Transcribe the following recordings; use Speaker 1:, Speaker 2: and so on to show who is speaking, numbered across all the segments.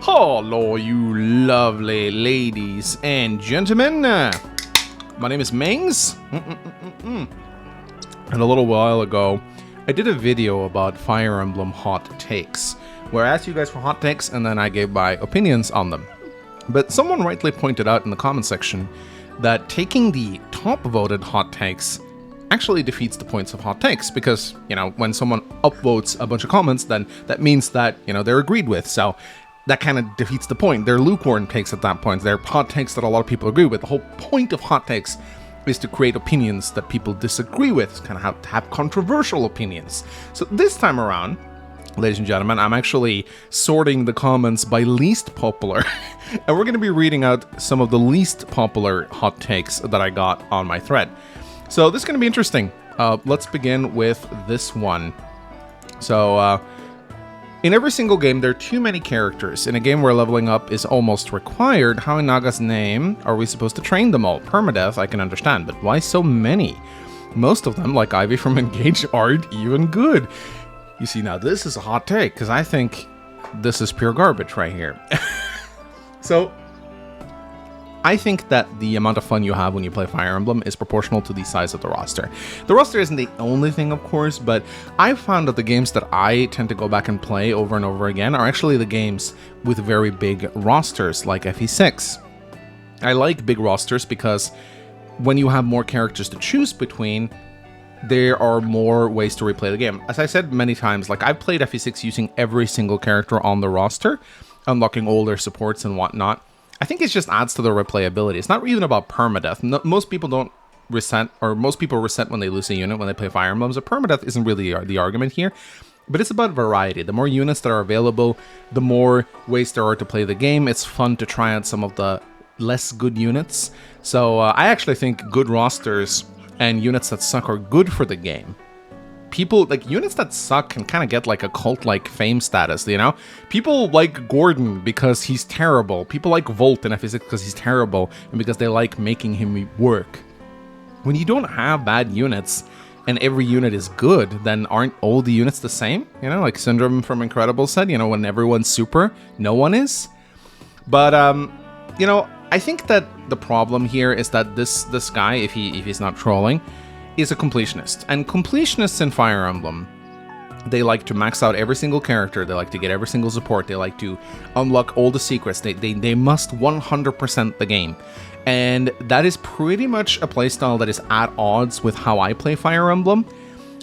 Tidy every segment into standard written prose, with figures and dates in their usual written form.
Speaker 1: Hello, you lovely ladies and gentlemen. My name is Mings. And a little while ago, I did a video about Fire Emblem hot takes, where I asked you guys for hot takes and then I gave my opinions on them. But someone rightly pointed out in the comment section that taking the top voted hot takes actually defeats the points of hot takes, because, when someone upvotes a bunch of comments, then that means that, they're agreed with. So that kind of defeats the point. They're lukewarm takes at that point. They're hot takes that a lot of people agree with. The whole point of hot takes is to create opinions that people disagree with. It's kind of how to have controversial opinions. So this time around, ladies and gentlemen, I'm actually sorting the comments by least popular. And we're going to be reading out some of the least popular hot takes that I got on my thread. So this is going to be interesting. Let's begin with this one. So, in every single game, there are too many characters. In a game where leveling up is almost required, how in Naga's name are we supposed to train them all? Permadeath, I can understand, but why so many? Most of them, like Ivy from Engage, aren't even good. You see, now this is a hot take, because I think this is pure garbage right here. So, I think that the amount of fun you have when you play Fire Emblem is proportional to the size of the roster. The roster isn't the only thing, of course, but I've found that the games that I tend to go back and play over and over again are actually the games with very big rosters, like FE6. I like big rosters because when you have more characters to choose between, there are more ways to replay the game. As I said many times, I've played FE6 using every single character on the roster, unlocking all their supports and whatnot. I think it just adds to the replayability. It's not even about permadeath. Most people don't reset, or most people reset when they lose a unit when they play Fire Emblem. So permadeath isn't really the argument here, but it's about variety. The more units that are available, the more ways there are to play the game. It's fun to try out some of the less good units. So I actually think good rosters and units that suck are good for the game. People, units that suck can kind of get a cult-like fame status, People like Gordon because he's terrible. People like Volt in FE6 because he's terrible, and because they like making him work. When you don't have bad units, and every unit is good, then aren't all the units the same? Like Syndrome from Incredible said, when everyone's super, no one is. But, I think that the problem here is that this guy, if he's not trolling, is a completionist. And completionists in Fire Emblem, they like to max out every single character, they like to get every single support, they like to unlock all the secrets, they must 100% the game. And that is pretty much a playstyle that is at odds with how I play Fire Emblem.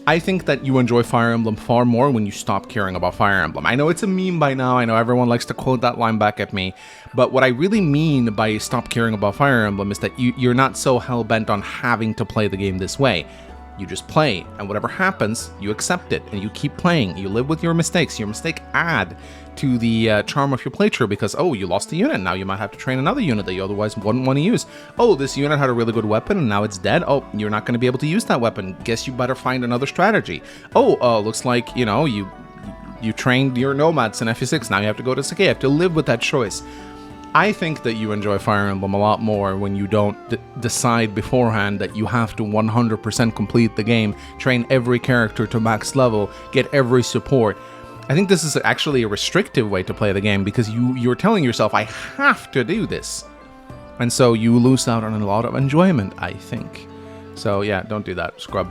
Speaker 1: I think that you enjoy Fire Emblem far more when you stop caring about Fire Emblem. I know it's a meme by now, I know everyone likes to quote that line back at me, but what I really mean by stop caring about Fire Emblem is that you're not so hell-bent on having to play the game this way. You just play, and whatever happens, you accept it, and you keep playing. You live with your mistakes. Your mistake add to the charm of your playthrough, because, oh, you lost a unit, now you might have to train another unit that you otherwise wouldn't want to use. Oh, this unit had a really good weapon, and now it's dead. Oh, you're not going to be able to use that weapon. Guess you better find another strategy. Oh, looks like, you trained your nomads in FE6, now you have to go to Sake. You have to live with that choice. I think that you enjoy Fire Emblem a lot more when you don't decide beforehand that you have to 100% complete the game, train every character to max level, get every support. I think this is actually a restrictive way to play the game, because you're telling yourself, I have to do this. And so you lose out on a lot of enjoyment, I think. So yeah, don't do that, scrub.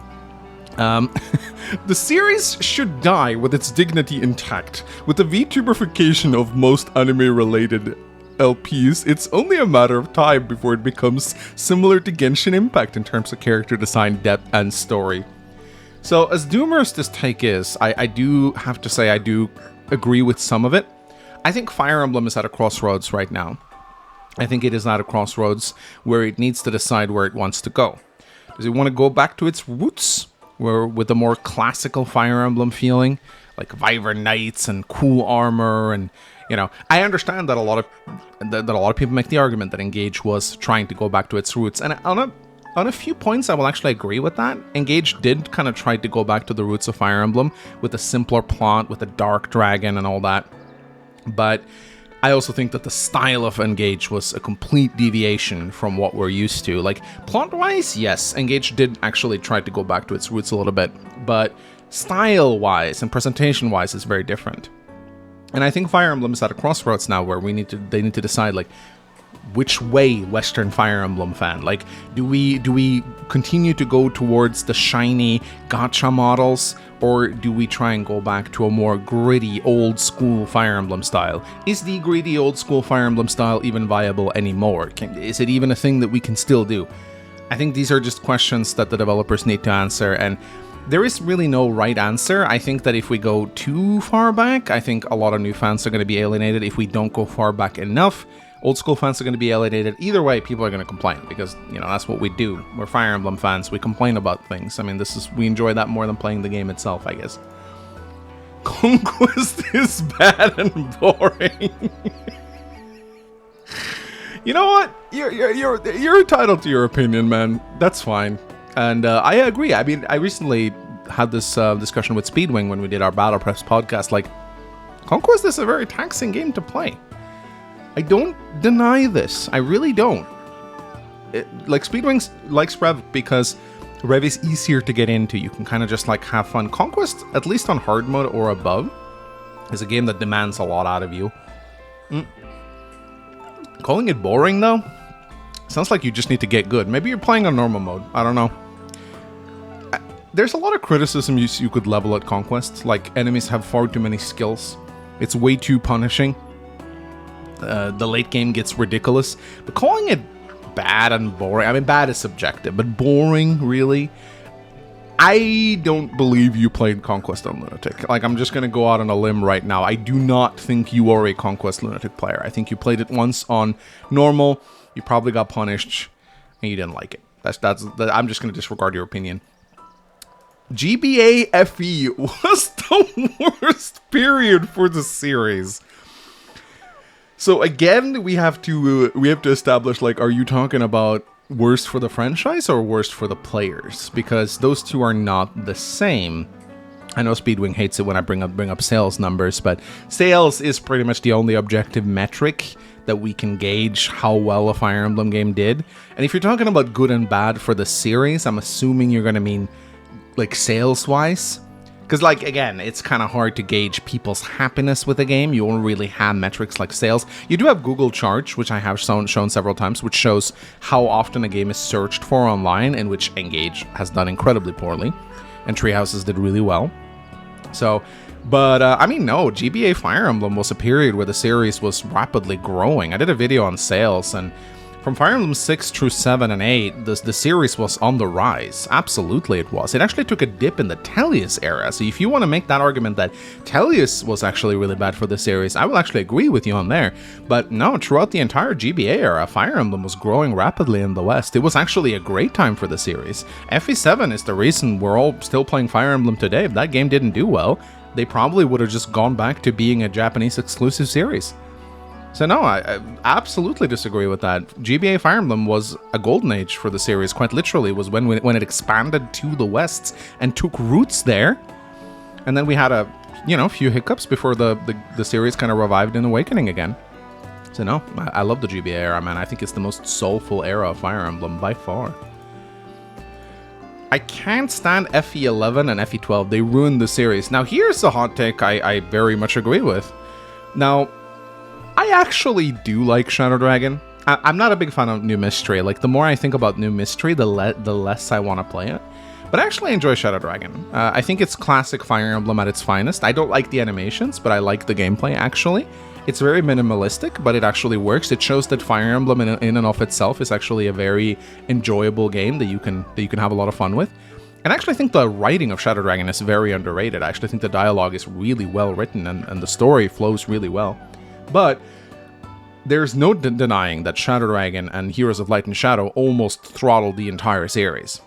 Speaker 1: The series should die with its dignity intact. With the VTuberification of most anime-related LPs, it's only a matter of time before it becomes similar to Genshin Impact in terms of character design, depth, and story. So, as doomerous this take is, I do have to say I do agree with some of it. I think Fire Emblem is at a crossroads right now. I think it is at a crossroads where it needs to decide where it wants to go. Does it want to go back to its roots, where with a more classical Fire Emblem feeling, like Wyvern Knights and cool armor, and I understand that a lot of people make the argument that Engage was trying to go back to its roots, and on a few points I will actually agree with that. Engage did kind of try to go back to the roots of Fire Emblem with a simpler plot, with a dark dragon and all that, but I also think that the style of Engage was a complete deviation from what we're used to. Plot-wise, yes, Engage did actually try to go back to its roots a little bit, but style-wise and presentation-wise is very different. And I think Fire Emblem is at a crossroads now where they need to decide, like, which way Western Fire Emblem fan. Like, do we continue to go towards the shiny gacha models, or do we try and go back to a more gritty, old school Fire Emblem style? Is the gritty, old school Fire Emblem style even viable anymore? Is it even a thing that we can still do? I think these are just questions that the developers need to answer, and there is really no right answer. I think that if we go too far back, I think a lot of new fans are going to be alienated. If we don't go far back enough, old school fans are going to be alienated. Either way, people are going to complain because, you know, that's what we do. We're Fire Emblem fans. We complain about things. I mean, we enjoy that more than playing the game itself, I guess. Conquest is bad and boring. You know what? You're entitled to your opinion, man. That's fine. And I agree. I mean, I recently had this discussion with Speedwing when we did our Battle Press podcast. Like, Conquest is a very taxing game to play. I don't deny this. I really don't. Like, Speedwing likes Rev because Rev is easier to get into. You can kind of just, like, have fun. Conquest, at least on hard mode or above, is a game that demands a lot out of you. Calling it boring, though, sounds like you just need to get good. Maybe you're playing on normal mode. I don't know. There's a lot of criticism you could level at Conquest. Like, enemies have far too many skills. It's way too punishing. The late game gets ridiculous. But calling it bad and boring... I mean, bad is subjective, but boring, really? I don't believe you played Conquest on Lunatic. Like, I'm just going to go out on a limb right now. I do not think you are a Conquest Lunatic player. I think you played it once on normal, you probably got punished, and you didn't like it. I'm just going to disregard your opinion. GBA FE was the worst period for the series. So again, we have to establish, like, are you talking about worst for the franchise or worst for the players? Because those two are not the same. I know Speedwing hates it when I bring up sales numbers, but sales is pretty much the only objective metric that we can gauge how well a Fire Emblem game did. And if you're talking about good and bad for the series, I'm assuming you're going to mean, like, sales-wise. Because, like, again, it's kind of hard to gauge people's happiness with a game. You won't really have metrics like sales. You do have Google Charts, which I have shown several times, which shows how often a game is searched for online, and which Engage has done incredibly poorly. And Treehouses did really well. So, but, I mean, no, GBA Fire Emblem was a period where the series was rapidly growing. I did a video on sales, and from Fire Emblem 6 through 7 and 8, the series was on the rise. Absolutely it was. It actually took a dip in the Tellius era. So if you want to make that argument that Tellius was actually really bad for the series, I will actually agree with you on there. But no, throughout the entire GBA era, Fire Emblem was growing rapidly in the West. It was actually a great time for the series. FE7 is the reason we're all still playing Fire Emblem today. If that game didn't do well, they probably would have just gone back to being a Japanese exclusive series. So no, I absolutely disagree with that. GBA Fire Emblem was a golden age for the series, quite literally. It was when it expanded to the West and took roots there. And then we had a few hiccups before the series kind of revived in Awakening again. So no, I love the GBA era, man. I think it's the most soulful era of Fire Emblem by far. I can't stand FE11 and FE12. They ruined the series. Now here's a hot take I very much agree with. Now, I actually do like Shadow Dragon. I'm not a big fan of New Mystery. Like, the more I think about New Mystery, the less I want to play it. But I actually enjoy Shadow Dragon. I think it's classic Fire Emblem at its finest. I don't like the animations, but I like the gameplay, actually. It's very minimalistic, but it actually works. It shows that Fire Emblem in and of itself is actually a very enjoyable game that you can have a lot of fun with. And I actually think the writing of Shadow Dragon is very underrated. I actually think the dialogue is really well written, and the story flows really well. But there's no denying that Shadow Dragon and Heroes of Light and Shadow almost throttled the entire series.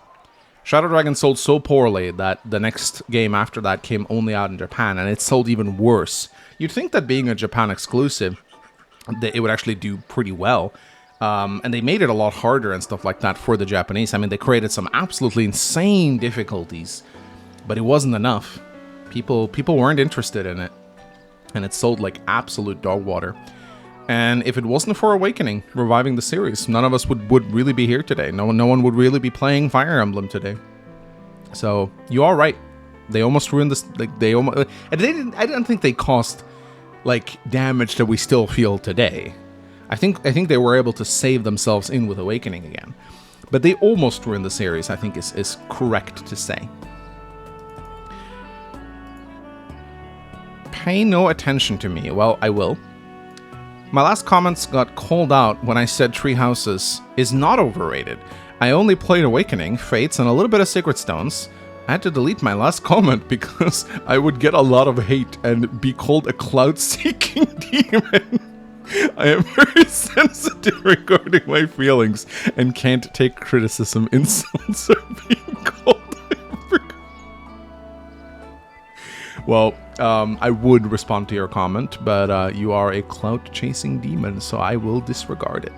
Speaker 1: Shadow Dragon sold so poorly that the next game after that came only out in Japan, and it sold even worse. You'd think that being a Japan exclusive, that it would actually do pretty well. And they made it a lot harder and stuff like that for the Japanese. I mean, they created some absolutely insane difficulties, but it wasn't enough. People weren't interested in it. And it sold like absolute dog water. And if it wasn't for Awakening reviving the series, none of us would really be here today. No one would really be playing Fire Emblem today. So you are right. They almost ruined this. Like, I didn't think they caused like damage that we still feel today. I think they were able to save themselves in with Awakening again. But they almost ruined the series, I think is correct to say. Pay no attention to me. Well, I will. My last comments got called out when I said Tree Houses is not overrated. I only played Awakening, Fates, and a little bit of Sacred Stones. I had to delete my last comment because I would get a lot of hate and be called a cloud-seeking demon. I am very sensitive regarding my feelings and can't take criticism, insults, or being called. Well, I would respond to your comment, but you are a clout-chasing demon, so I will disregard it.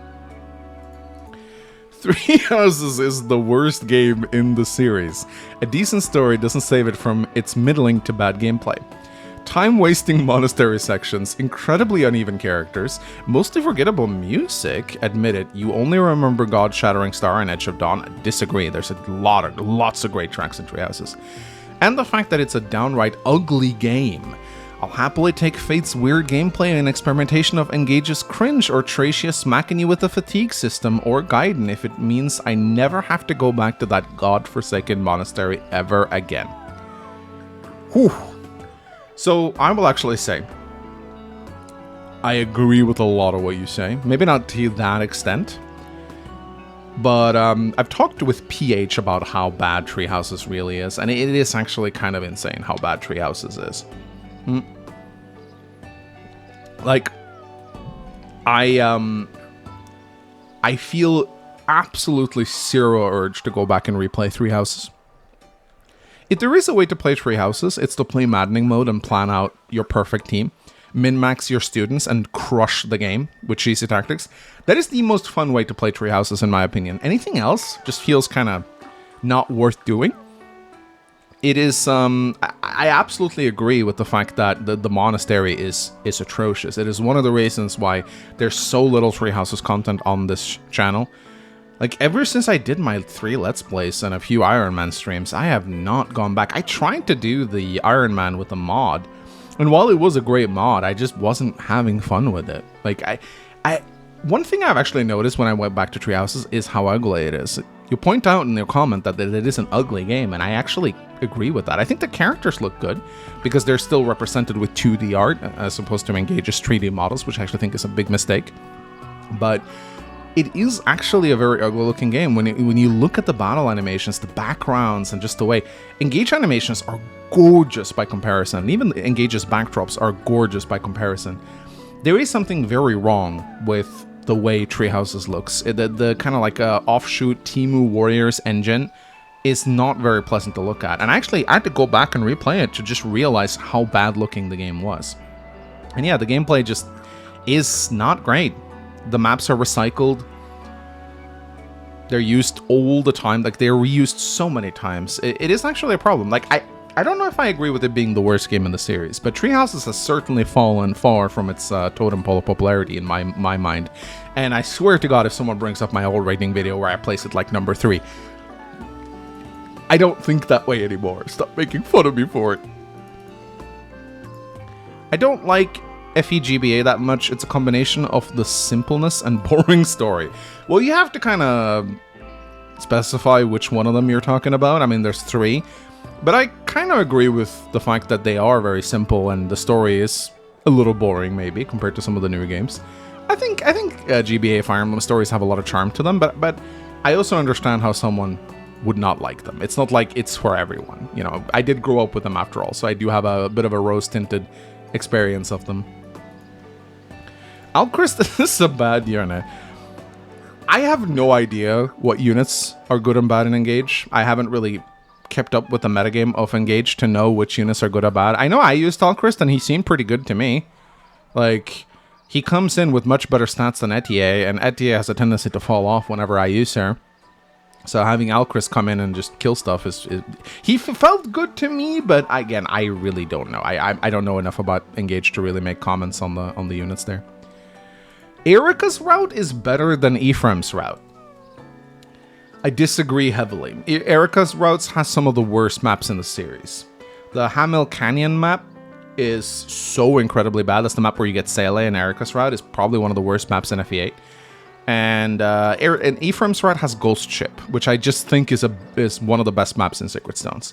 Speaker 1: Three Houses is the worst game in the series. A decent story doesn't save it from its middling to bad gameplay. Time-wasting monastery sections, incredibly uneven characters, mostly forgettable music. Admit it, you only remember God, Shattering Star, and Edge of Dawn. I disagree, there's lots of great tracks in Tree Houses. And the fact that it's a downright ugly game. I'll happily take Fate's weird gameplay and experimentation of Engage's cringe, or Tracia smacking you with a fatigue system, or Gaiden if it means I never have to go back to that godforsaken monastery ever again. Whew. So I will actually say, I agree with a lot of what you say. Maybe not to that extent. But I've talked with PH about how bad Tree Houses really is, and it is actually kind of insane how bad Tree Houses is. Like, I feel absolutely zero urge to go back and replay Tree Houses. If there is a way to play Tree Houses, it's to play Maddening mode and plan out your perfect team. Min-max your students and crush the game with cheesy tactics. That is the most fun way to play Tree Houses, in my opinion. Anything else just feels kind of not worth doing. It is, I absolutely agree with the fact that the monastery is atrocious. It is one of the reasons why there's so little Tree Houses content on this channel. Like, ever since I did my 3 Let's Plays and a few Iron Man streams, I have not gone back. I tried to do the Iron Man with a mod, and while it was a great mod, I just wasn't having fun with it. Like, one thing I've actually noticed when I went back to Tree Houses is how ugly it is. You point out in your comment that it is an ugly game, and I actually agree with that. I think the characters look good, because they're still represented with 2D art, as opposed to Engage's 3D models, which I actually think is a big mistake. But it is actually a very ugly looking game. When you look at the battle animations, the backgrounds, and just the way Engage animations are gorgeous by comparison, and even Engage's backdrops are gorgeous by comparison. There is something very wrong with the way Tree Houses looks. The kind of like offshoot Temu Warriors engine is not very pleasant to look at. And actually, I had to go back and replay it to just realize how bad looking the game was. And yeah, the gameplay just is not great. The maps are recycled. They're used all the time. Like, they're reused so many times. It is actually a problem. Like, I don't know if I agree with it being the worst game in the series, but Tree Houses has certainly fallen far from its totem pole of popularity in my mind. And I swear to God, if someone brings up my old rating video where I place it like number 3, I don't think that way anymore. Stop making fun of me for it. I don't like FEGBA that much. It's a combination of the simpleness and boring story. Well, you have to kind of specify which one of them you're talking about. I mean, there's 3. But I kind of agree with the fact that they are very simple and the story is a little boring, maybe, compared to some of the newer games. I think GBA Fire Emblem stories have a lot of charm to them, but I also understand how someone would not like them. It's not like it's for everyone. You know, I did grow up with them after all, so I do have a bit of a rose-tinted experience of them. Alchrist is a bad unit. I have no idea what units are good and bad in Engage. I haven't really kept up with the metagame of Engage to know which units are good or bad. I know I used Alchrist and he seemed pretty good to me. Like, he comes in with much better stats than Etier, and Etier has a tendency to fall off whenever I use her. So having Alchrist come in and just kill stuff he felt good to me, but again, I really don't know. I don't know enough about Engage to really make comments on the units there. Erica's route is better than Ephraim's route. I disagree heavily. Erica's routes has some of the worst maps in the series. The Hamil Canyon map is so incredibly bad. That's the map where you get Sele and Erika's route. Is probably one of the worst maps in FE8. And Ephraim's route has Ghost Ship, which I just think is one of the best maps in Sacred Stones.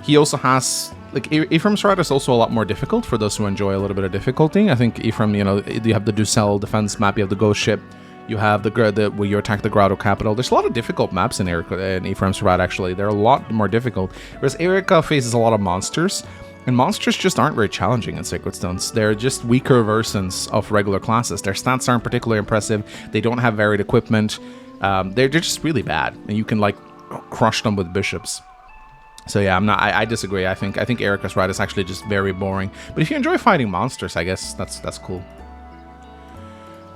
Speaker 1: He also has, like, Ephraim's route is also a lot more difficult for those who enjoy a little bit of difficulty. I think Ephraim, you know, you have the Ducel defense map, you have the Ghost Ship, you have the where you attack the Grotto Capital. There's a lot of difficult maps in Ephraim's route, actually. They're a lot more difficult. Whereas Erika faces a lot of monsters. And monsters just aren't very challenging in Sacred Stones. They're just weaker versions of regular classes. Their stats aren't particularly impressive. They don't have varied equipment. They're just really bad, and you can like crush them with bishops. So yeah, I disagree. I think Erika's route is actually just very boring. But if you enjoy fighting monsters, I guess that's cool.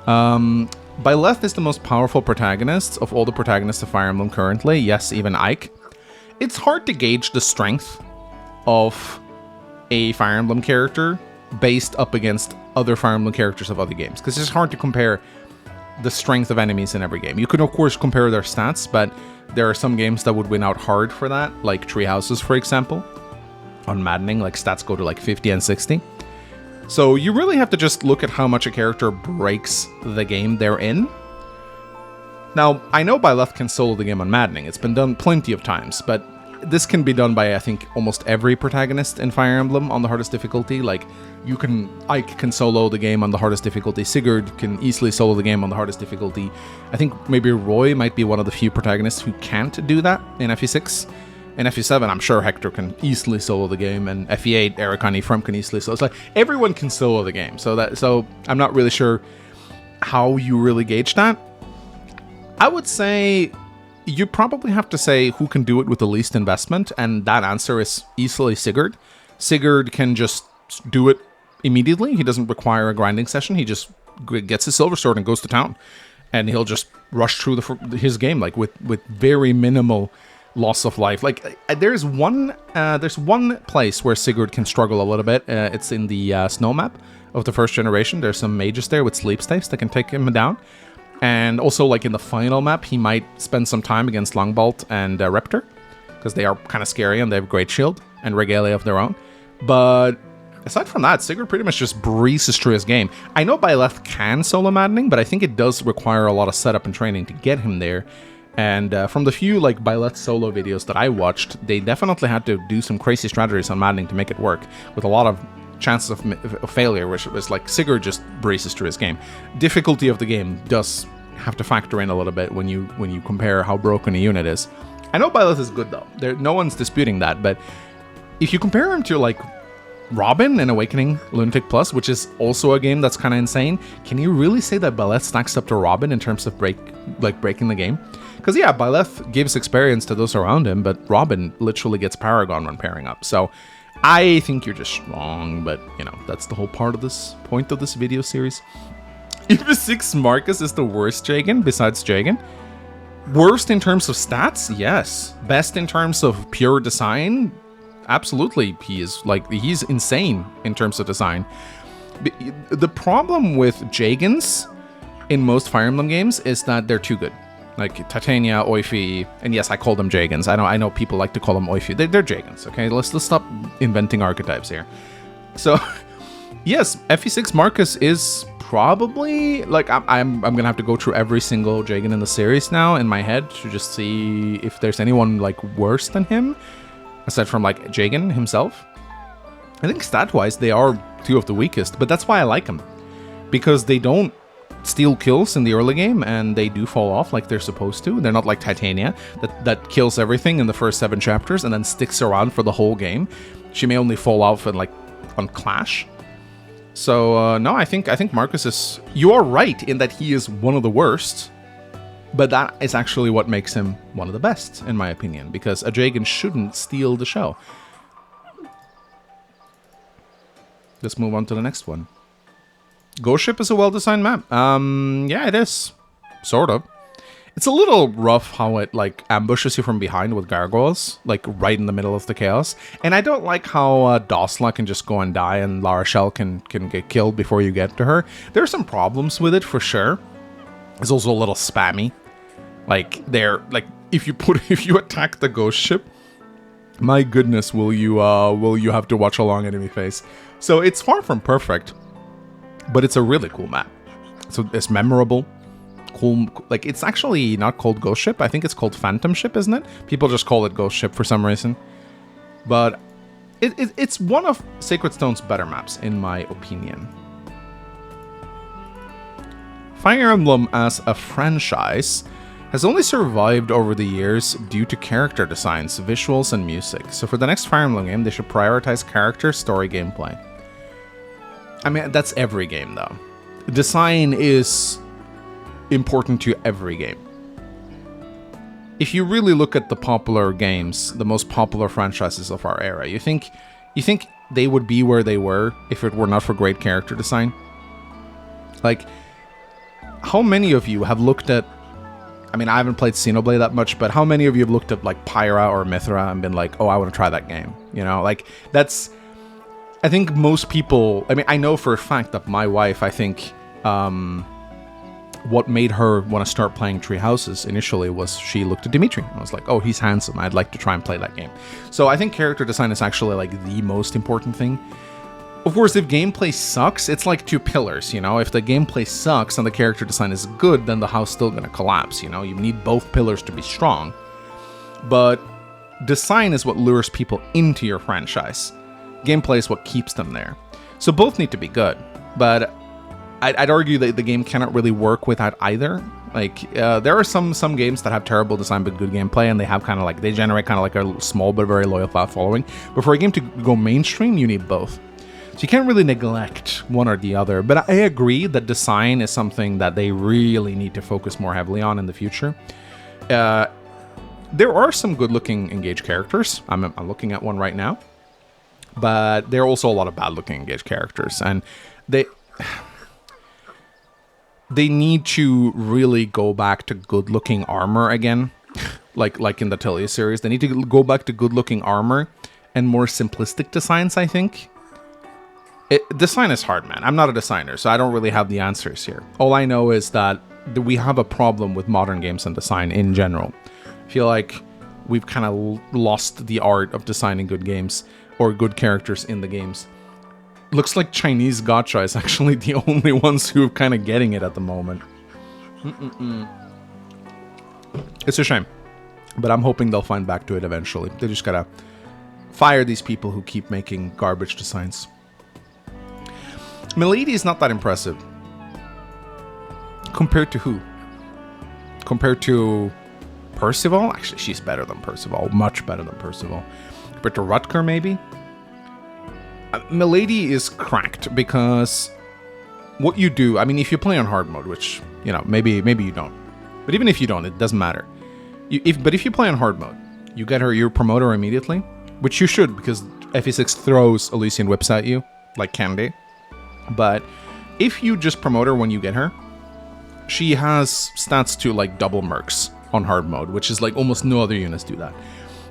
Speaker 1: Byleth is the most powerful protagonist of all the protagonists of Fire Emblem currently. Yes, even Ike. It's hard to gauge the strength of a Fire Emblem character based up against other Fire Emblem characters of other games, because it's hard to compare the strength of enemies in every game. You could of course compare their stats, but there are some games that would win out hard for that, like Tree Houses, for example. On Maddening, like, stats go to like 50 and 60. So you really have to just look at how much a character breaks the game they're in. Now, I know Byleth can solo the game on Maddening. It's been done plenty of times, but this can be done by, I think, almost every protagonist in Fire Emblem on the hardest difficulty. Like, Ike can solo the game on the hardest difficulty. Sigurd can easily solo the game on the hardest difficulty. I think maybe Roy might be one of the few protagonists who can't do that in FE6. In FE7, I'm sure Hector can easily solo the game, and FE8, Erika and Ephraim can easily solo. It's like, everyone can solo the game. So I'm not really sure how you really gauge that. I would say you probably have to say who can do it with the least investment, and that answer is easily Sigurd. Sigurd can just do it immediately. He doesn't require a grinding session. He just gets his silver sword and goes to town, and he'll just rush through his game like with very minimal loss of life. Like, there's one place where Sigurd can struggle a little bit. It's in the snow map of the first generation. There's some mages there with sleep staves that can take him down. And also, like, in the final map, he might spend some time against Longbolt and Reptor, because they are kind of scary and they have great shield and regalia of their own. But aside from that, Sigurd pretty much just breezes through his game. I know Byleth can solo Maddening, but I think it does require a lot of setup and training to get him there. And from the few, like, Byleth solo videos that I watched, they definitely had to do some crazy strategies on Maddening to make it work, with a lot of chances of failure, which was like Sigurd just breezes through his game. Difficulty of the game does have to factor in a little bit when you compare how broken a unit is. I know Byleth is good though. No one's disputing that, but if you compare him to like Robin in Awakening Lunatic Plus, which is also a game that's kind of insane, can you really say that Byleth stacks up to Robin in terms of breaking the game? Because yeah, Byleth gives experience to those around him, but Robin literally gets Paragon when pairing up. So I think you're just wrong, but, you know, that's the whole point of this video series. If 6 Marcus is the worst Jagan, besides Jagan. Worst in terms of stats? Yes. Best in terms of pure design? Absolutely. He's insane in terms of design. The problem with Jagans in most Fire Emblem games is that they're too good. Like Titania, Oifi, and yes, I call them Jagans. I know people like to call them Oifi. They're Jagans, okay? Let's stop inventing archetypes here. So, yes, FE6 Marcus is probably, like, I'm gonna have to go through every single Jagan in the series now in my head to just see if there's anyone, like, worse than him, aside from, like, Jagan himself. I think stat-wise, they are 2 of the weakest, but that's why I like them. Because they don't steal kills in the early game, and they do fall off like they're supposed to. They're not like Titania, that kills everything in the first 7 chapters and then sticks around for the whole game. She may only fall off on Clash. So, no, I think Marcus is... You are right in that he is one of the worst, but that is actually what makes him one of the best, in my opinion, because a Jagan shouldn't steal the show. Let's move on to the next one. Ghost Ship is a well-designed map. Yeah, it is. Sort of. It's a little rough how it, like, ambushes you from behind with gargoyles, like, right in the middle of the chaos. And I don't like how Dosla can just go and die and La Rochelle can get killed before you get to her. There are some problems with it, for sure. It's also a little spammy. Like, if you attack the Ghost Ship My goodness, will you have to watch a long enemy phase. So it's far from perfect, but it's a really cool map. So it's memorable. Cool, like it's actually not called Ghost Ship. I think it's called Phantom Ship, isn't it? People just call it Ghost Ship for some reason. But it's one of Sacred Stone's better maps, in my opinion. Fire Emblem as a franchise has only survived over the years due to character designs, visuals, and music. So for the next Fire Emblem game, they should prioritize character, story, gameplay. I mean, that's every game, though. Design is important to every game. If you really look at the popular games, the most popular franchises of our era, you think they would be where they were if it were not for great character design? Like, how many of you have looked at, I mean, I haven't played Xenoblade that much, but how many of you have looked at like Pyra or Mithra and been like, oh, I want to try that game? You know, like that's, I think most people, I mean, I know for a fact that my wife, I think, what made her want to start playing Tree Houses initially was she looked at Dimitri and was like, oh, he's handsome. I'd like to try and play that game. So I think character design is actually like the most important thing. Of course, if gameplay sucks, it's like two pillars, you know? If the gameplay sucks and the character design is good, then the house is still going to collapse, you know? You need both pillars to be strong. But design is what lures people into your franchise. Gameplay is what keeps them there. So both need to be good, but I'd argue that the game cannot really work without either. Like, there are some games that have terrible design but good gameplay, and they have kind of like, they generate kind of like a small but very loyal following. But for a game to go mainstream, you need both. So you can't really neglect one or the other. But I agree that design is something that they really need to focus more heavily on in the future. There are some good-looking engaged characters. I'm looking at one right now. But there are also a lot of bad-looking engaged characters, and they need to really go back to good-looking armor again, like in the Telia series. They need to go back to good-looking armor and more simplistic designs, I think. Design is hard, man. I'm not a designer, so I don't really have the answers here. All I know is that we have a problem with modern games and design in general. I feel like we've kind of lost the art of designing good games or good characters in the games. Looks like Chinese gacha is actually the only ones who are kind of getting it at the moment. It's a shame. But I'm hoping they'll find back to it eventually. They just gotta fire these people who keep making garbage designs. Milady is not that impressive. Compared to who? Compared to Percival? Actually, she's better than Percival. Much better than Percival. Compared to Rutger, maybe? Milady is cracked because what you do, I mean, if you play on hard mode, which, you know, maybe you don't. But even if you don't, it doesn't matter. But if you play on hard mode, you get her your promoter immediately, which you should, because FE6 throws Elysian whips at you, like candy. But if you just promote her when you get her, she has stats to like double mercs on hard mode, which is like almost no other units do that.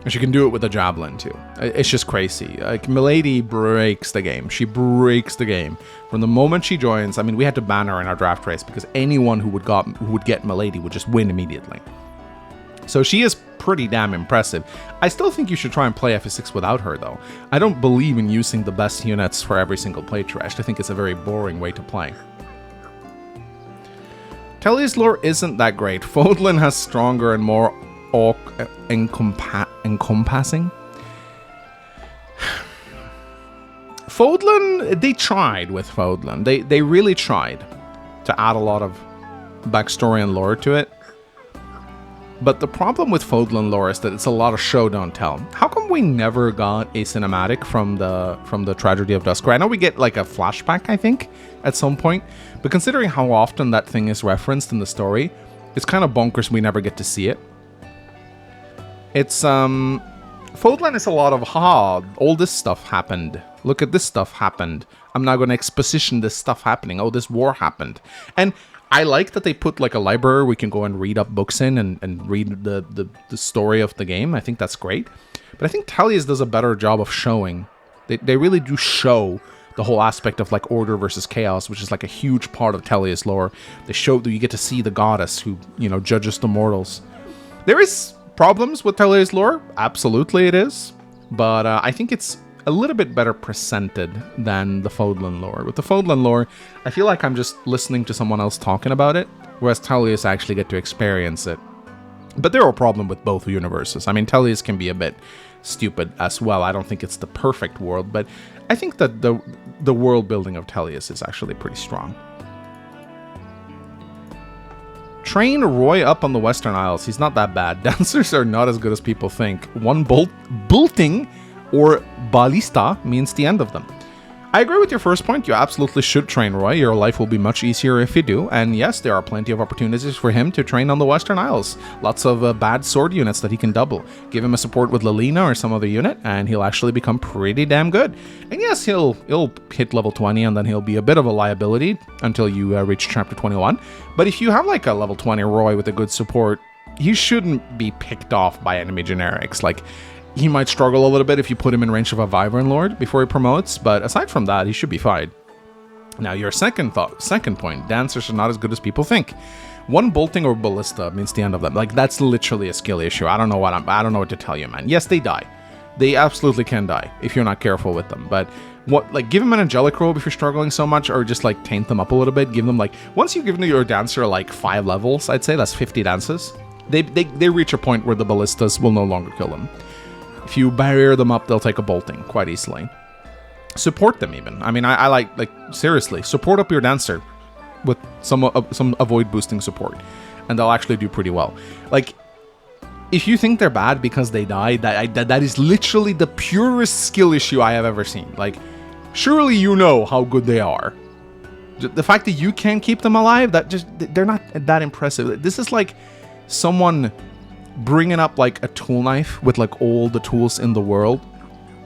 Speaker 1: And she can do it with a javelin too. It's just crazy. Like, Milady breaks the game. She breaks the game. From the moment she joins, I mean, we had to ban her in our draft race because anyone who would get Milady would just win immediately. So she is pretty damn impressive. I still think you should try and play FE6 without her, though. I don't believe in using the best units for every single playthrough. I think it's a very boring way to play. Telly's lore isn't that great. Fodlan has stronger and more encompassing. Fodlan, they tried with Fodlan. They really tried to add a lot of backstory and lore to it. But the problem with Fodlan lore is that it's a lot of show, don't tell. How come we never got a cinematic from the Tragedy of Duskray? I know we get like a flashback, I think, at some point. But considering how often that thing is referenced in the story, it's kind of bonkers we never get to see it. It's, Fodlan is a lot of, all this stuff happened. Look at this stuff happened. I'm now going to exposition this stuff happening. Oh, this war happened. And I like that they put like a library we can go and read up books in and read the story of the game. I think that's great. But I think Talia's does a better job of showing. They really do show the whole aspect of like order versus chaos, which is like a huge part of Talia's lore. They show that you get to see the goddess who, you know, judges the mortals. There is problems with Talia's lore. Absolutely it is. but I think it's a little bit better presented than the Fodlan lore. With the Fodlan lore, I feel like I'm just listening to someone else talking about it, whereas Tellius actually get to experience it. But there are a problem with both universes. I mean, Tellius can be a bit stupid as well. I don't think it's the perfect world, but I think that the world building of Tellius is actually pretty strong. Train Roy up on the Western Isles. He's not that bad. Dancers are not as good as people think. One bolting or ballista means the end of them. I agree with your first point. You absolutely should train Roy. Your life will be much easier if you do. And yes, there are plenty of opportunities for him to train on the Western Isles. Lots of bad sword units that he can double. Give him a support with Lelina or some other unit, and he'll actually become pretty damn good. And yes, he'll hit level 20, and then he'll be a bit of a liability until you reach chapter 21. But if you have like a level 20 Roy with a good support, he shouldn't be picked off by enemy generics. Like, he might struggle a little bit if you put him in range of a Wyvern Lord before he promotes, but aside from that, he should be fine. Now, your second point, dancers are not as good as people think. One bolting or ballista means the end of them. Like, that's literally a skill issue. I don't know what to tell you, man. Yes, they die. They absolutely can die if you're not careful with them. But give them an angelic robe if you're struggling so much, or just like taint them up a little bit. Give them once you've given your dancer like 5 levels, I'd say that's 50 dances. They reach a point where the ballistas will no longer kill them. If you barrier them up, they'll take a bolting quite easily. Support them even. I mean, I like seriously, support up your dancer with some avoid boosting support, and they'll actually do pretty well. Like, if you think they're bad because they die, that is literally the purest skill issue I have ever seen. Like, surely you know how good they are. The fact that you can't keep them alive, they're not that impressive. This is like someone bringing up like a tool knife with like all the tools in the world,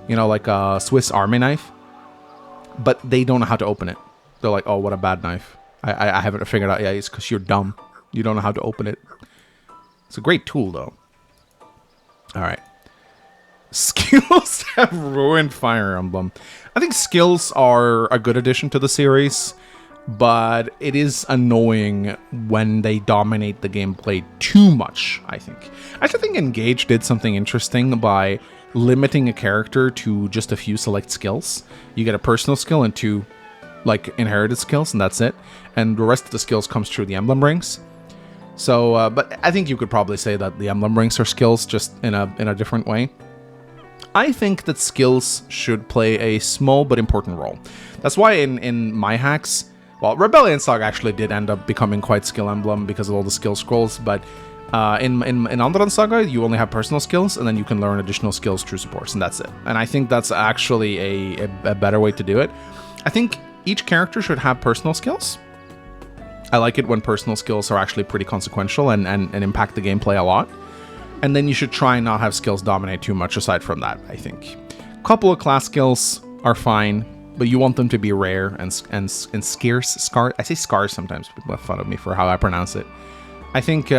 Speaker 1: you know, like a Swiss Army knife, but they don't know how to open it. They're like, oh, what a bad knife. I haven't figured out. Yeah, it's because you're dumb. You don't know how to open it. It's a great tool though. All right. Skills have ruined Fire Emblem. I think skills are a good addition to the series, but it is annoying when they dominate the gameplay too much, I think. I actually think Engage did something interesting by limiting a character to just a few select skills. You get a personal skill and 2 like inherited skills, and that's it. And the rest of the skills comes through the emblem rings. So, but I think you could probably say that the emblem rings are skills, just in a different way. I think that skills should play a small but important role. That's why in my hacks, well, Rebellion Saga actually did end up becoming quite skill emblem because of all the skill scrolls, but in Andron Saga, you only have personal skills, and then you can learn additional skills through supports, and that's it. And I think that's actually a better way to do it. I think each character should have personal skills. I like it when personal skills are actually pretty consequential and impact the gameplay a lot. And then you should try and not have skills dominate too much aside from that, I think. A couple of class skills are fine, but you want them to be rare and scarce. I say scarce sometimes. People have fun of me for how I pronounce it. I think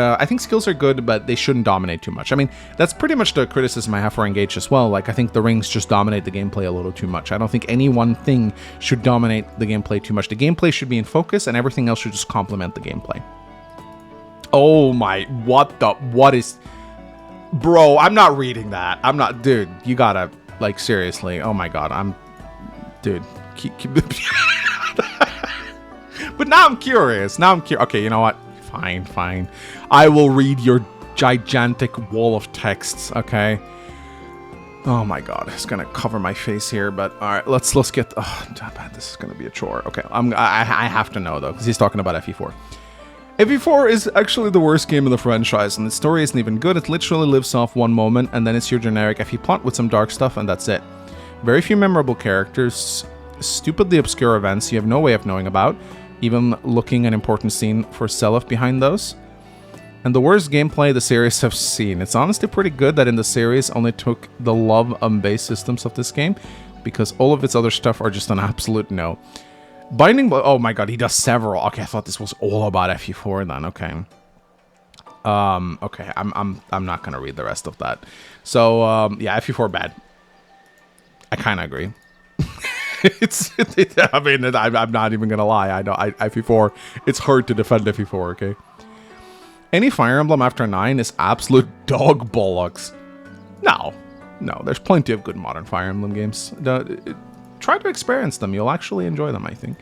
Speaker 1: skills are good, but they shouldn't dominate too much. I mean, that's pretty much the criticism I have for Engage as well. Like, I think the rings just dominate the gameplay a little too much. I don't think any one thing should dominate the gameplay too much. The gameplay should be in focus, and everything else should just complement the gameplay. Oh my, what is... Bro, I'm not reading that. I'm not... Dude, you gotta... Like, seriously. Oh my god, Dude, keep But now I'm curious. Okay, you know what? Fine. I will read your gigantic wall of texts, okay? Oh my god, it's gonna cover my face here, but alright, let's get... Oh, man, this is gonna be a chore. Okay, I have to know, though, because he's talking about FE4. FE4 is actually the worst game in the franchise, and the story isn't even good. It literally lives off one moment, and then it's your generic FE plot with some dark stuff, and that's it. Very few memorable characters, stupidly obscure events you have no way of knowing about, even looking an important scene for Seliph behind those. And the worst gameplay the series have seen. It's honestly pretty good that in the series only took the love and base systems of this game, because all of its other stuff are just an absolute no. Binding... Oh my god, he does several. Okay, I thought this was all about FE4 then, okay. Okay, I'm not gonna read the rest of that. So, yeah, FE4 bad. I kinda agree. I mean, I'm not even gonna lie. I know FE4, it's hard to defend FE4, okay? Any Fire Emblem after 9 is absolute dog bollocks. No, No, there's plenty of good modern Fire Emblem games. Try to experience them. You'll actually enjoy them, I think.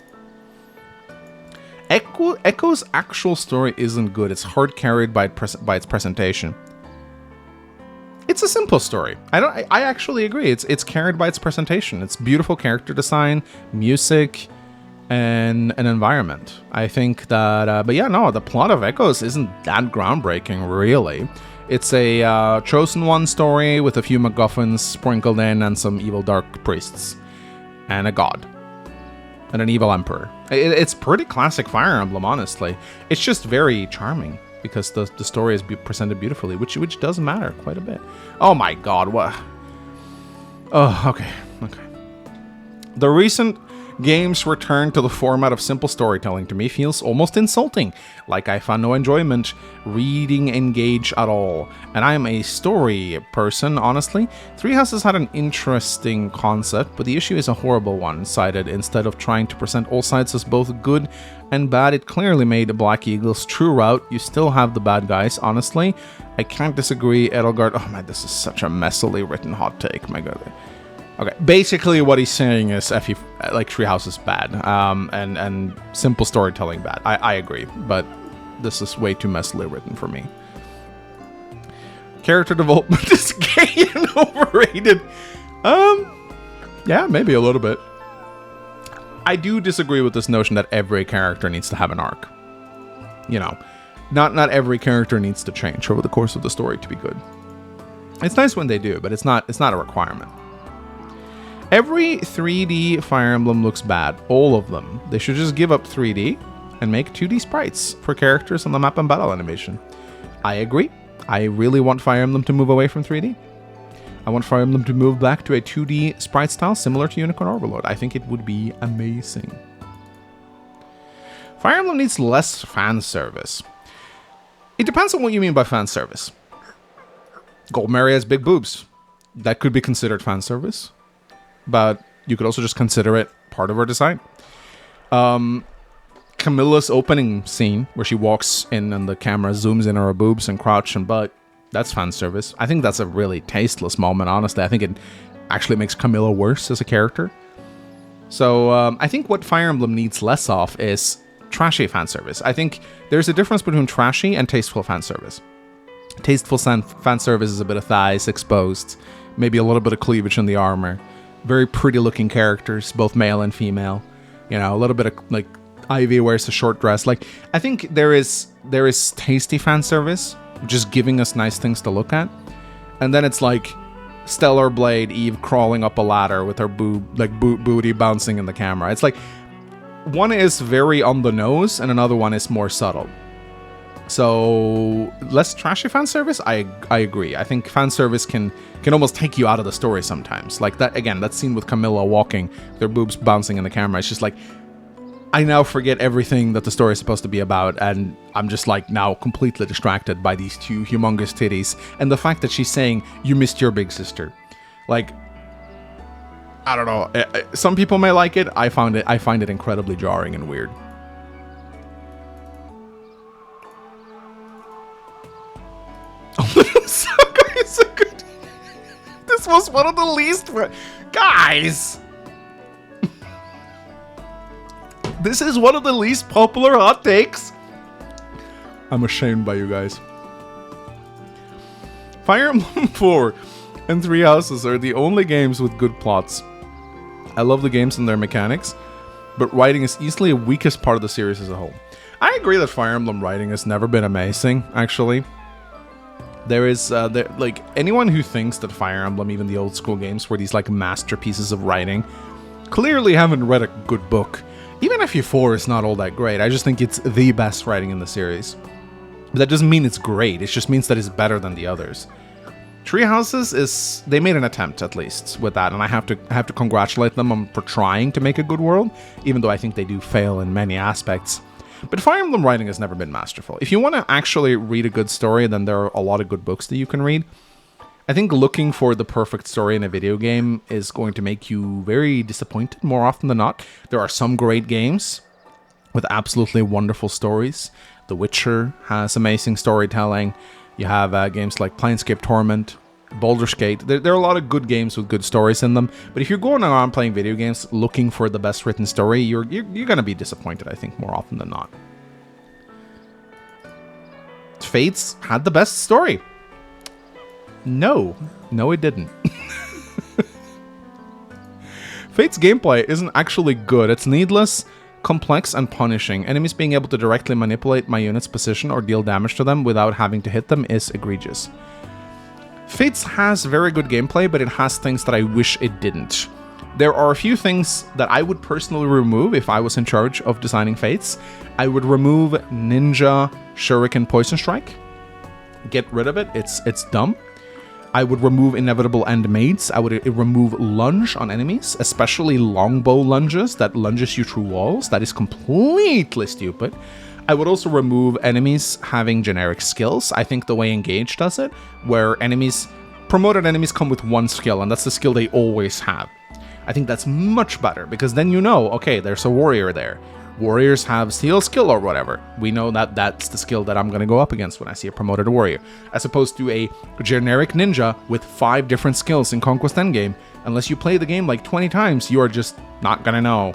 Speaker 1: Echo's actual story isn't good. It's hard carried by its presentation. It's a simple story. I actually agree. It's carried by its presentation. It's beautiful character design, music, and an environment. I think that, but yeah, no, the plot of Echoes isn't that groundbreaking, really. It's a Chosen One story with a few MacGuffins sprinkled in and some evil dark priests. And a god. And an evil emperor. It's pretty classic Fire Emblem, honestly. It's just very charming because the story is presented beautifully, which does matter quite a bit. Oh my god, what? Oh, okay. The recent game's return to the format of simple storytelling to me feels almost insulting, like I found no enjoyment reading Engage at all. And I am a story person, honestly. Three Houses had an interesting concept, but the issue is a horrible one-sided. Instead of trying to present all sides as both good and bad, it clearly made Black Eagle's true route. You still have the bad guys, honestly. I can't disagree. Edelgard, oh man, this is such a messily written hot take, my god. Okay, basically what he's saying is Three Houses bad, and simple storytelling bad. I agree, but this is way too messily written for me. Character development is gay and overrated. Yeah, maybe a little bit. I do disagree with this notion that every character needs to have an arc. You know, not every character needs to change over the course of the story to be good. It's nice when they do, but it's not a requirement. Every 3D Fire Emblem looks bad. All of them. They should just give up 3D and make 2D sprites for characters on the map and battle animation. I agree. I really want Fire Emblem to move away from 3D. I want Fire Emblem to move back to a 2D sprite style similar to Unicorn Overlord. I think it would be amazing. Fire Emblem needs less fan service. It depends on what you mean by fan service. Gold Mary has big boobs. That could be considered fan service. But you could also just consider it part of her design. Camilla's opening scene, where she walks in and the camera zooms in on her boobs and crotch and butt, that's fan service. I think that's a really tasteless moment, honestly. I think it actually makes Camilla worse as a character. So I think what Fire Emblem needs less of is trashy fan service. I think there's a difference between trashy and tasteful fan service. Tasteful fan service is a bit of thighs exposed, maybe a little bit of cleavage in the armor. Very pretty looking characters, both male and female. You know, a little bit of like Ivy wears a short dress. Like, I think there is tasty fan service, just giving us nice things to look at. And then it's like Stellar Blade Eve crawling up a ladder with her booty bouncing in the camera. It's like one is very on the nose and another one is more subtle. So less trashy fan service, I agree. I think fan service can almost take you out of the story sometimes. Like that again, that scene with Camilla walking, their boobs bouncing in the camera. It's just like I now forget everything that the story is supposed to be about, and I'm just like now completely distracted by these two humongous titties and the fact that she's saying you missed your big sister. Like, I don't know. Some people may like it. I find it incredibly jarring and weird. So good. This was one of the least... Guys! This is one of the least popular hot takes. I'm ashamed by you guys. Fire Emblem 4 and Three Houses are the only games with good plots. I love the games and their mechanics, but writing is easily the weakest part of the series as a whole. I agree that Fire Emblem writing has never been amazing, actually. There is, like, anyone who thinks that Fire Emblem, even the old school games, were these, like, masterpieces of writing, clearly haven't read a good book. Even FE4 is not all that great. I just think it's the best writing in the series. But that doesn't mean it's great. It just means that it's better than the others. Three Houses is... They made an attempt, at least, with that, and I have to congratulate them for trying to make a good world, even though I think they do fail in many aspects. But Fire Emblem writing has never been masterful. If you want to actually read a good story, then there are a lot of good books that you can read. I think looking for the perfect story in a video game is going to make you very disappointed more often than not. There are some great games with absolutely wonderful stories. The Witcher has amazing storytelling. You have games like Planescape Torment, Baldur's Gate. There are a lot of good games with good stories in them, but if you're going around playing video games looking for the best written story, you're going to be disappointed, I think, more often than not. Fates had the best story. No, it didn't. Fate's gameplay isn't actually good. It's needless, complex, and punishing. Enemies being able to directly manipulate my unit's position or deal damage to them without having to hit them is egregious. Fates has very good gameplay, but it has things that I wish it didn't. There are a few things that I would personally remove if I was in charge of designing Fates. I would remove Ninja Shuriken Poison Strike. Get rid of it. It's dumb. I would remove Inevitable End Mates. I would remove Lunge on enemies, especially longbow lunges that lunges you through walls. That is completely stupid. I would also remove enemies having generic skills. I think the way Engage does it, where promoted enemies come with one skill, and that's the skill they always have. I think that's much better, because then you know, okay, there's a warrior there. Warriors have steel skill or whatever. We know that that's the skill that I'm going to go up against when I see a promoted warrior. As opposed to a generic ninja with 5 different skills in Conquest Endgame. Unless you play the game like 20 times, you are just not going to know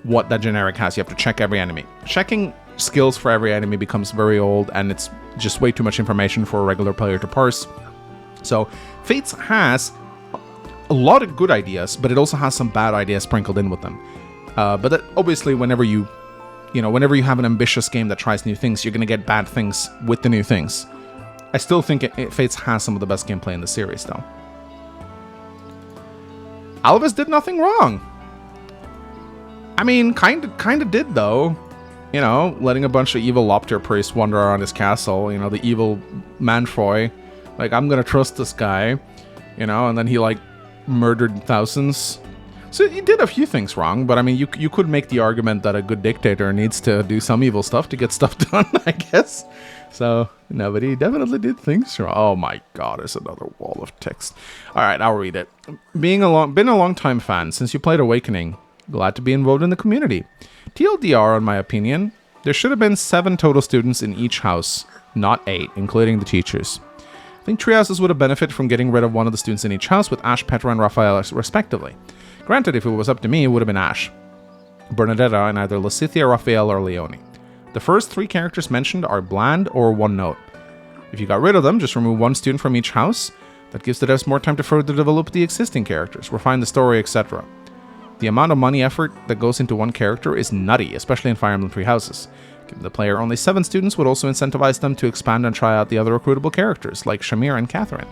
Speaker 1: what that generic has. You have to check every enemy. Checking skills for every enemy becomes very old, and it's just way too much information for a regular player to parse. So Fates has a lot of good ideas, but it also has some bad ideas sprinkled in with them. But that, obviously, whenever you have an ambitious game that tries new things, you're going to get bad things with the new things. I still think Fates has some of the best gameplay in the series, though. Alvis did nothing wrong. I mean, kind of did, though. You know, letting a bunch of evil Lopter priests wander around his castle. You know, the evil Manfroy. Like, I'm going to trust this guy. You know, and then he, like, murdered thousands. So he did a few things wrong, but I mean, you could make the argument that a good dictator needs to do some evil stuff to get stuff done, I guess. So, no, but he definitely did things wrong. Oh my god, there's another wall of text. Alright, I'll read it. Been a long time fan since you played Awakening. Glad to be involved in the community. TLDR, on my opinion, there should have been 7 total students in each house, not 8, including the teachers. I think treehouses would have benefited from getting rid of one of the students in each house with Ash, Petra, and Raphael respectively. Granted, if it was up to me, it would have been Ash, Bernadetta, and either Lysithea, Raphael, or Leone. The first 3 characters mentioned are bland or one note. If you got rid of them, just remove 1 student from each house. That gives the devs more time to further develop the existing characters, refine the story, etc. The amount of money effort that goes into one character is nutty, especially in Fire Emblem 3 houses. Giving the player only 7 students would also incentivize them to expand and try out the other recruitable characters, like Shamir and Catherine.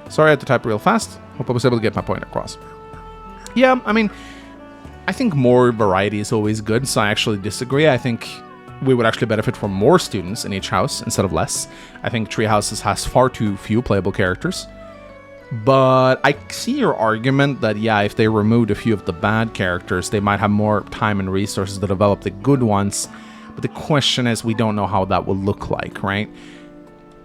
Speaker 1: Sorry I had to type real fast. Hope I was able to get my point across. Yeah, I mean, I think more variety is always good, so I actually disagree. I think we would actually benefit from more students in each house instead of less. I think Treehouses has far too few playable characters. But I see your argument that, yeah, if they removed a few of the bad characters, they might have more time and resources to develop the good ones. But the question is, we don't know how that would look like, right?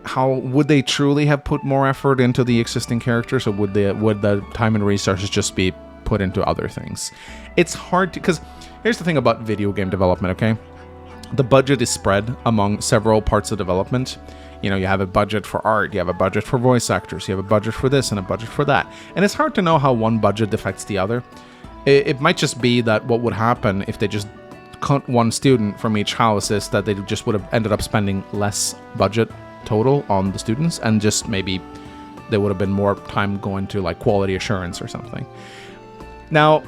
Speaker 1: How would they truly have put more effort into the existing characters, or would the time and resources just be put into other things? It's hard to, because here's the thing about video game development, okay? The budget is spread among several parts of development. You know, you have a budget for art, you have a budget for voice actors, you have a budget for this and a budget for that. And it's hard to know how one budget affects the other. It might just be that what would happen if they just cut 1 student from each house is that they just would have ended up spending less budget total on the students, and just maybe there would have been more time going to like quality assurance or something. Now,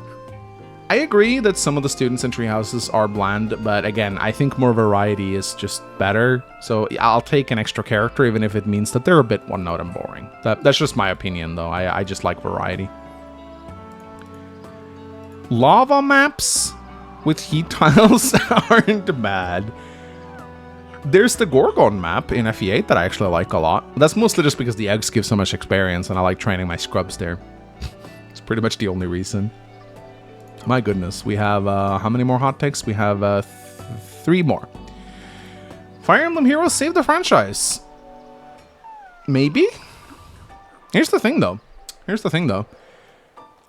Speaker 1: I agree that some of the students in Treehouses are bland, but again, I think more variety is just better. So I'll take an extra character, even if it means that they're a bit one-note and boring. That's just my opinion, though. I just like variety. Lava maps with heat tiles aren't bad. There's the Gorgon map in FE8 that I actually like a lot. That's mostly just because the eggs give so much experience, and I like training my scrubs there. It's pretty much the only reason. My goodness, we have, how many more hot takes? We have 3 more. Fire Emblem Heroes saved the franchise. Maybe? Here's the thing, though.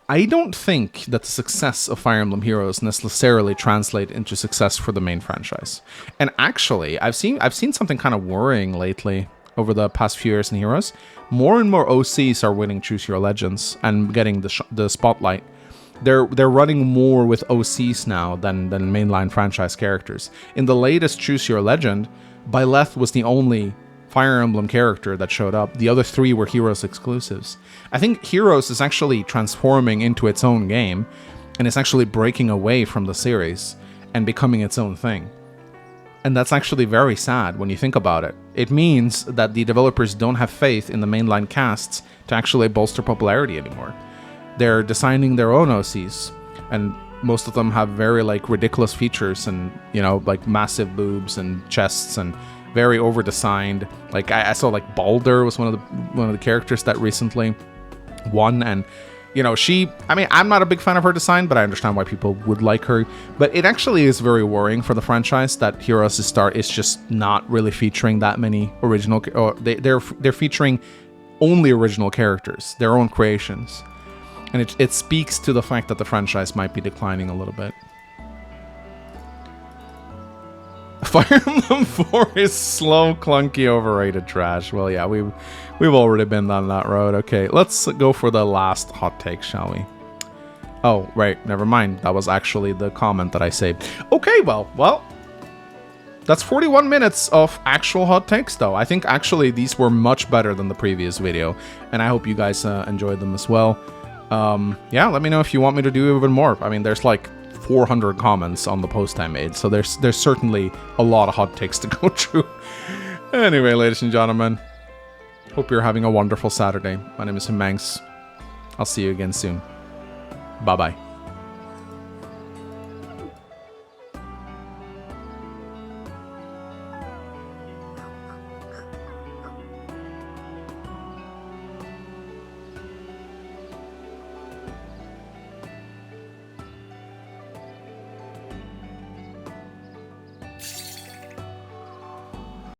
Speaker 1: I don't think that the success of Fire Emblem Heroes necessarily translate into success for the main franchise. And actually, I've seen something kind of worrying lately over the past few years in Heroes, more and more OCs are winning Choose Your Legends and getting the spotlight. They're running more with OCs now than mainline franchise characters. In the latest Choose Your Legend, Byleth was the only Fire Emblem character that showed up. The other 3 were Heroes exclusives. I think Heroes is actually transforming into its own game, and it's actually breaking away from the series and becoming its own thing. And that's actually very sad when you think about it. It means that the developers don't have faith in the mainline casts to actually bolster popularity anymore. They're designing their own OCs, and most of them have very like ridiculous features and, you know, like massive boobs and chests and very over-designed. Like I saw like Baldur was one of the characters that recently won, and you know, I mean, I'm not a big fan of her design, but I understand why people would like her. But it actually is very worrying for the franchise that Heroes is just not really featuring that many original, or they're featuring only original characters, their own creations. And it speaks to the fact that the franchise might be declining a little bit. Fire Emblem 4 is slow, clunky, overrated trash. Well, yeah, we've already been down that road. Okay, let's go for the last hot take, shall we? Oh, right, never mind. That was actually the comment that I saved. Okay, well, that's 41 minutes of actual hot takes, though. I think actually these were much better than the previous video, and I hope you guys enjoyed them as well. Yeah, let me know if you want me to do even more. I mean, there's like 400 comments on the post I made, so there's certainly a lot of hot takes to go through. Anyway, ladies and gentlemen, hope you're having a wonderful Saturday. My name is Mangs. I'll see you again soon. Bye-bye.